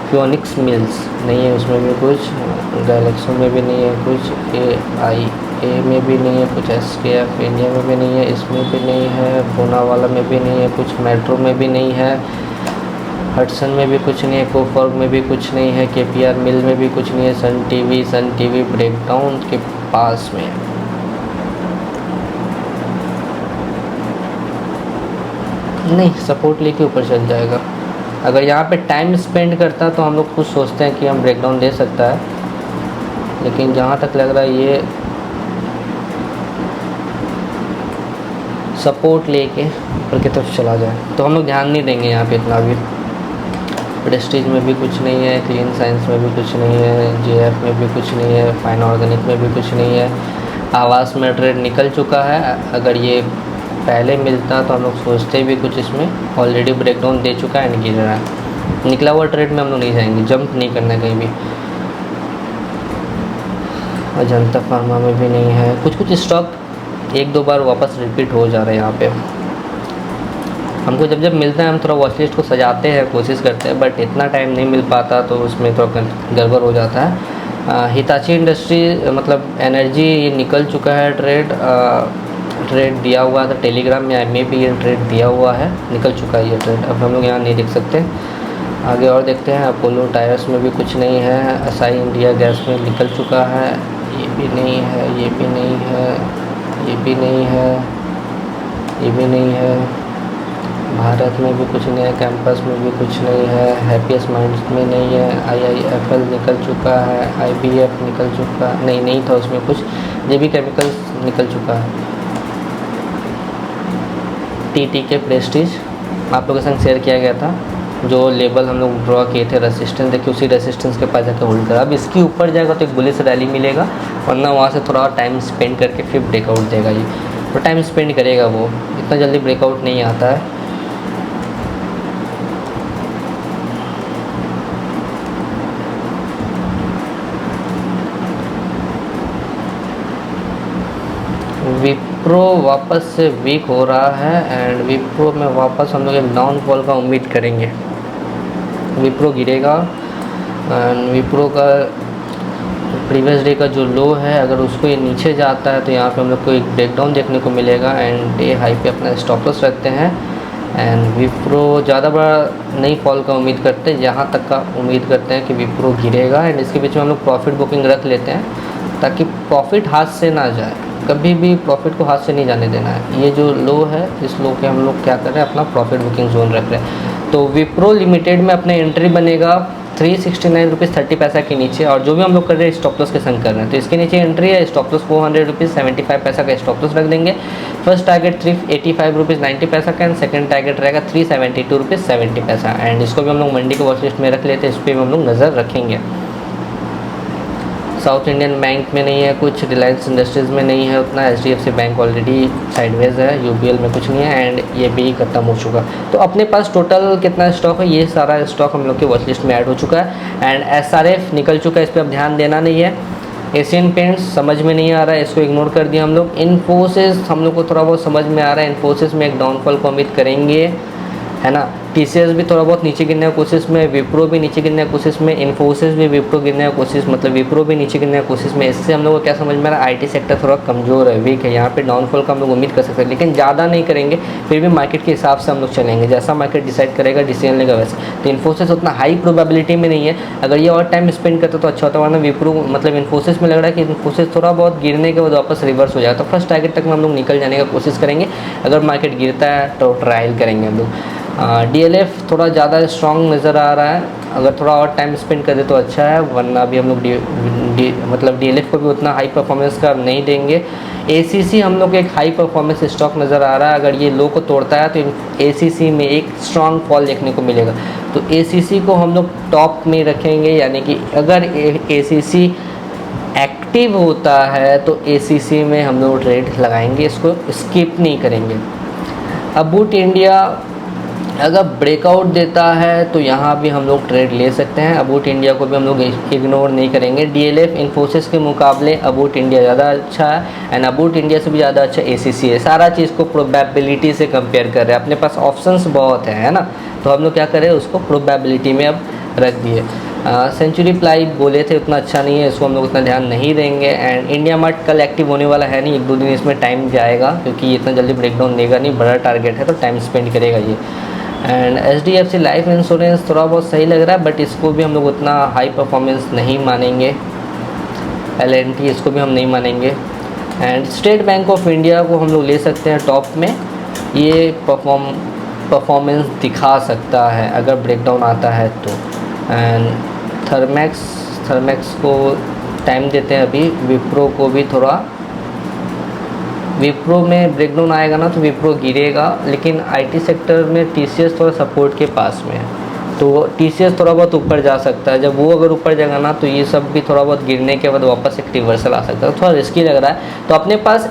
फ्योनिक्स मिल्स नहीं है, उसमें भी कुछ, गैलेक्सो में भी नहीं है कुछ, AIA में भी नहीं है कुछ, SKF इंडिया में भी नहीं है, इसमें भी नहीं है, पूनावाला में भी नहीं है कुछ, मेट्रो में भी नहीं है, हटसन में भी कुछ नहीं है, कोफॉर्ग में भी कुछ नहीं है, KPR मिल में भी कुछ नहीं है, सन टीवी ब्रेकडाउन के पास में। नहीं, सपोर्ट लेके ऊपर चल जाएगा। अगर यहाँ पे टाइम स्पेंड करता तो हम लोग कुछ सोचते हैं कि हम ब्रेकडाउन दे सकता है, लेकिन जहाँ तक लग रहा है ये सपोर्ट लेके ऊपर की तरफ चला जाए, तो हम लोग ध्यान नहीं देंगे यहाँ पे इतना भी। प्रेस्टीज में भी कुछ नहीं है, क्लीन साइंस में भी कुछ नहीं है, JF में भी कुछ नहीं है, फाइन ऑर्गेनिक में भी कुछ नहीं है। आवास में ट्रेड निकल चुका है, अगर ये पहले मिलता तो हम लोग सोचते भी कुछ, इसमें ऑलरेडी ब्रेकडाउन दे चुका है एंड गिर रहा है। निकला हुआ ट्रेड में हम लोग नहीं जाएंगे, जंप नहीं करना है कहीं भी। अजंता फार्मा में भी नहीं है, कुछ स्टॉक एक दो बार वापस रिपीट हो जा रहे हैं यहाँ पे। हमको जब मिलता है हम थोड़ा वॉच लिस्ट को सजाते हैं, कोशिश करते हैं, बट इतना टाइम नहीं मिल पाता तो उसमें थोड़ा गड़बड़ हो जाता है। हिताची इंडस्ट्री मतलब एनर्जी, ये निकल चुका है ट्रेड दिया हुआ था टेलीग्राम में भी ये ट्रेड दिया हुआ है, निकल चुका है ये ट्रेड, अब हम लोग यहाँ नहीं देख सकते। आगे और देखते हैं, अपोलो टायर्स में भी कुछ नहीं है, एसआई इंडिया गैस में निकल चुका है, ये भी नहीं है, ये भी नहीं है, ये भी नहीं है, ये भी नहीं है, भारत में भी कुछ नहीं है, कैंपस में भी कुछ नहीं है, हैप्पीएस्ट माइंड्स में नहीं है, IIFL निकल चुका है, IBF निकल चुका, नहीं था उसमें कुछ, JB केमिकल्स निकल चुका है। TTK प्रेस्टीज आप लोगों के संग शेयर किया गया था, जो लेवल हम लोग ड्रॉ किए थे रेसिस्टेंस, देखिए उसी रेसिस्टेंस के पास जाकर होल्ड करा। अब इसके ऊपर जाएगा तो एक बुलिश रैली मिलेगा, वरना वहाँ से थोड़ा टाइम स्पेंड करके फिर ब्रेकआउट देगा। ये तो टाइम स्पेंड करेगा, वो इतना जल्दी ब्रेकआउट नहीं आता है। विप्रो वापस से वीक हो रहा है, एंड विप्रो में वापस हम लोग एक डाउनफॉल का उम्मीद करेंगे। विप्रो गिरेगा, एंड विप्रो का प्रीवियस डे का जो लो है अगर उसको ये नीचे जाता है तो यहाँ पे हम लोग को एक ब्रेकडाउन देखने को मिलेगा, एंड डे हाई पे अपना स्टॉप लॉस रखते हैं। एंड विप्रो ज़्यादा बड़ा नहीं फॉल का उम्मीद करते, यहाँ तक का उम्मीद करते हैं कि विप्रो गिरेगा, एंड इसके बीच में हम लोग प्रॉफिट बुकिंग रख लेते हैं ताकि प्रॉफिट हाथ से ना जाए। कभी भी प्रॉफिट को हाथ से नहीं जाने देना है। ये जो लो है, इस लो के हम लोग क्या कर रहे हैं, अपना प्रॉफिट बुकिंग जोन रख रहे हैं। तो विप्रो लिमिटेड में अपना एंट्री बनेगा 369 रुपीज़ 30 पैसा के नीचे, और जो भी हम लोग कर रहे हैं स्टॉप लॉस के संग कर रहे हैं, तो इसके नीचे एंट्री है, स्टॉप लॉस 400 रुपीज़ 75 पैसा का स्टॉप लॉस रख देंगे। फर्स्ट टारगेट 385 रुपीज़ 90 पैसा का एंड सेकंड टारगेट रहेगा 372 रुपीज़ 70 पैसा। एंड इसको भी हम लोग मंडी के वॉच लिस्ट में रख लेते हैं, इस पर भी हम लोग नज़र रखेंगे। साउथ इंडियन बैंक में नहीं है कुछ, रिलायंस इंडस्ट्रीज़ में नहीं है उतना, HDFC बैंक ऑलरेडी साइडवेज है, UBL में कुछ नहीं है एंड ये भी ख़त्म हो चुका। तो अपने पास टोटल कितना स्टॉक है, ये सारा स्टॉक हम लोग के वॉच लिस्ट में ऐड हो चुका है एंड SRF निकल चुका है, इस पर अब ध्यान देना नहीं है। एशियन पेंट्स समझ में नहीं आ रहा है, इसको इग्नोर कर दिया हम लोग। इन्फोसिस हम लोग को थोड़ा बहुत समझ में आ रहा है, इन्फोसिस में एक डाउनफॉल को उम्मीद करेंगे, है ना। TCS भी थोड़ा बहुत नीचे गिरने की कोशिश में, विप्रो भी नीचे गिरने की कोशिश में, इन्फोसिस भी विप्रो गिरने की कोशिश, मतलब विप्रो भी नीचे गिरने की कोशिश में। इससे हम लोग को क्या समझ में आ रहा है, IT सेक्टर थोड़ा कमज़ोर है, वीक है, यहाँ पे डाउनफॉल का हम लोग उम्मीद कर सकते हैं, लेकिन ज़्यादा नहीं करेंगे, फिर भी मार्केट के हिसाब से हम लोग चलेंगे, जैसा मार्केट डिसाइड करेगा, डिसीजन लेगा वैसे। तो इन्फोसिस उतना हाई प्रोबेबिलिटी में नहीं है, अगर ये और टाइम स्पेंड करता तो अच्छा होता, वरना विप्रो मतलब इन्फोसिस में लग रहा है कि इन्फोसिस थोड़ा बहुत गिरने के बाद वापस रिवर्स हो जाए, तो फर्स्ट टारगेट तक में हम लोग निकल जाने का कोशिश करेंगे। अगर मार्केट गिरता है तो ट्रायल करेंगे हम लोग। DLF थोड़ा ज़्यादा स्ट्रॉन्ग नज़र आ रहा है, अगर थोड़ा और टाइम स्पेंड कर दे तो अच्छा है, वरना अभी हम लोग मतलब DLF को भी उतना हाई परफॉर्मेंस का नहीं देंगे। ACC हम लोग एक हाई परफॉर्मेंस स्टॉक नज़र आ रहा है, अगर ये लो को तोड़ता है तो ACC में एक स्ट्रॉन्ग फॉल देखने को मिलेगा, तो ACC को हम लोग टॉप में रखेंगे, यानी कि अगर ACC एक्टिव होता है तो ACC में हम लोग ट्रेड लगाएंगे, इसको स्किप नहीं करेंगे। अबूट इंडिया अगर ब्रेकआउट देता है तो यहाँ भी हम लोग ट्रेड ले सकते हैं, अबूट इंडिया को भी हम लोग इग्नोर नहीं करेंगे। DLF इन्फोसिस के मुकाबले अबूट इंडिया ज़्यादा अच्छा है एंड अबूट इंडिया से भी ज़्यादा अच्छा ACC है। सारा चीज़ को प्रोबेबिलिटी से कंपेयर कर रहे हैं, अपने पास ऑप्शंस बहुत है ना, तो हम लोग क्या करें, उसको प्रोबेबिलिटी में अब रख दिए। सेंचुरी प्लाई बोले थे उतना अच्छा नहीं है, इसको हम लोग उतना ध्यान नहीं देंगे। एंड इंडिया मार्ट कल एक्टिव होने वाला है नहीं, 1-2 दिन इसमें टाइम जाएगा, क्योंकि ये इतना जल्दी ब्रेकडाउन देगा नहीं, बड़ा टारगेट है तो टाइम स्पेंड करेगा ये। एंड HDFC लाइफ इंश्योरेंस थोड़ा बहुत सही लग रहा है, बट इसको भी हम लोग उतना हाई परफॉर्मेंस नहीं मानेंगे। L&T इसको भी हम नहीं मानेंगे। And state bank of India को हम लोग ले सकते हैं टॉप में, ये परफॉर्मेंस दिखा सकता है अगर ब्रेकडाउन आता है तो। एंड थर्मैक्स को टाइम देते हैं अभी। विप्रो को भी थोड़ा, विप्रो में ब्रेकडाउन आएगा ना तो विप्रो गिरेगा, लेकिन IT सेक्टर में TCS थोड़ा सपोर्ट के पास में है, तो TCS थोड़ा बहुत ऊपर जा सकता है। जब वो अगर ऊपर जाएगा ना तो ये सब भी थोड़ा बहुत गिरने के बाद वापस एक रिवर्सल आ सकता है, थोड़ा रिस्की लग रहा है। तो अपने पास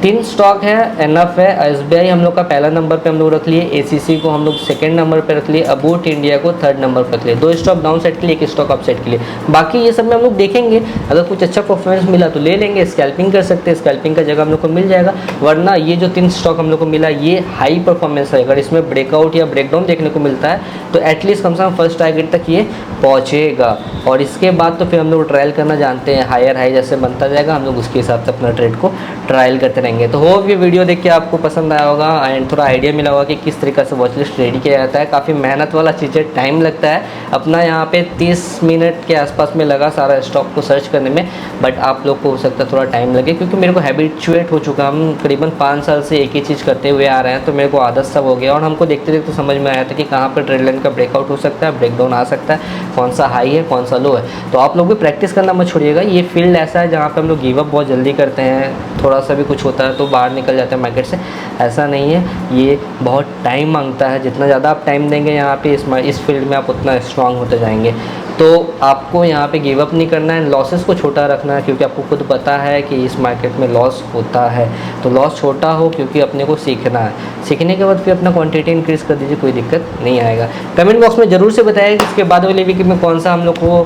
3 स्टॉक है, एनफ है। SBI हम लोग का पहला नंबर पे हम लोग रख लिए, ACC को हम लोग सेकंड नंबर पे रख लिए, अबूट इंडिया को थर्ड नंबर पर रख लिए। 2 स्टॉक डाउन साइड के लिए, 1 स्टॉक अप साइड के लिए। बाकी ये सब में हम लोग देखेंगे, अगर कुछ अच्छा परफॉर्मेंस मिला तो ले लेंगे, स्कैल्पिंग कर सकते हैं, स्कैल्पिंग का जगह हम लोग को मिल जाएगा। वरना ये जो 3 स्टॉक हम लोग को मिला ये हाई परफॉर्मेंस है, अगर इसमें ब्रेकआउट या ब्रेकडाउन देखने को मिलता है तो एटलीस्ट कम से कम फर्स्ट टारगेट तक ये पहुँचेगा, और इसके बाद तो फिर हम लोग ट्रायल करना जानते हैं, हायर हाई जैसे बनता जाएगा हम लोग उसके हिसाब से अपना ट्रेड को ट्रायल करते रहेंगे। तो होप ये वीडियो देख के आपको पसंद आया होगा एंड थोड़ा आइडिया मिला होगा कि किस तरीके से वॉच लिस्ट रेडी किया जाता है। काफ़ी मेहनत वाला चीज़ है, टाइम लगता है अपना, यहाँ पे 30 मिनट के आसपास में लगा सारा स्टॉक को सर्च करने में, बट आप लोग को हो सकता है थोड़ा टाइम लगे, क्योंकि मेरे को हैबिचुएट हो चुका, हम करीबन 5 साल से एक ही चीज़ करते हुए आ रहे हैं, तो मेरे को आदत सब हो गया और हमको देखते देखते समझ में आया था कि कहाँ पर ट्रेड लाइन का ब्रेकआउट हो सकता है, ब्रेकडाउन आ सकता है, कौन सा हाई है कौन सा लो है। तो आप लोग भी प्रैक्टिस करना मत छोड़िएगा, ये फील्ड ऐसा है जहाँ पर हम लोग गिव अप बहुत जल्दी करते हैं, थोड़ा सा भी कुछ होता है तो बाहर निकल जाते हैं मार्केट से। ऐसा नहीं है, ये बहुत टाइम मांगता है, जितना ज़्यादा आप टाइम देंगे यहाँ पे इस फील्ड में आप उतना स्ट्रांग होते जाएंगे। तो आपको यहाँ पे गिव अप नहीं करना है, लॉसेस को छोटा रखना है, क्योंकि आपको खुद पता है कि इस मार्केट में लॉस होता है, तो लॉस छोटा हो, क्योंकि अपने को सीखना है। सीखने के बाद फिर अपना क्वांटिटी इंक्रीज कर दीजिए, कोई दिक्कत नहीं आएगा। कमेंट बॉक्स में ज़रूर से बताइए कि इसके बाद वाले वीक में कौन सा हम लोग को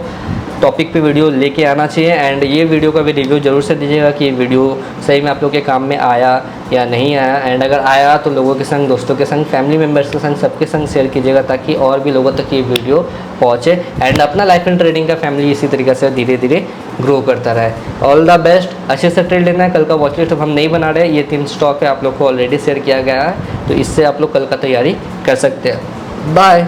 टॉपिक पे वीडियो लेके आना चाहिए, एंड ये वीडियो का भी रिव्यू जरूर से दीजिएगा कि ये वीडियो सही में आप लोग के काम में आया या नहीं आया। एंड अगर आया तो लोगों के संग, दोस्तों के संग, फैमिली मेम्बर्स के संग, सबके संग शेयर कीजिएगा, ताकि और भी लोगों तक ये वीडियो पहुँचे एंड अपना लाइफ एंड ट्रेडिंग का फैमिली इसी तरीके से धीरे धीरे ग्रो करता रहे। ऑल द बेस्ट, अच्छे से ट्रेड लेना है। कल का वॉच लिस्ट अब हम नहीं बना रहे, ये 3 स्टॉक है, आप लोग को ऑलरेडी शेयर किया गया है, तो इससे आप लोग कल का तैयारी कर सकते हैं। बाय।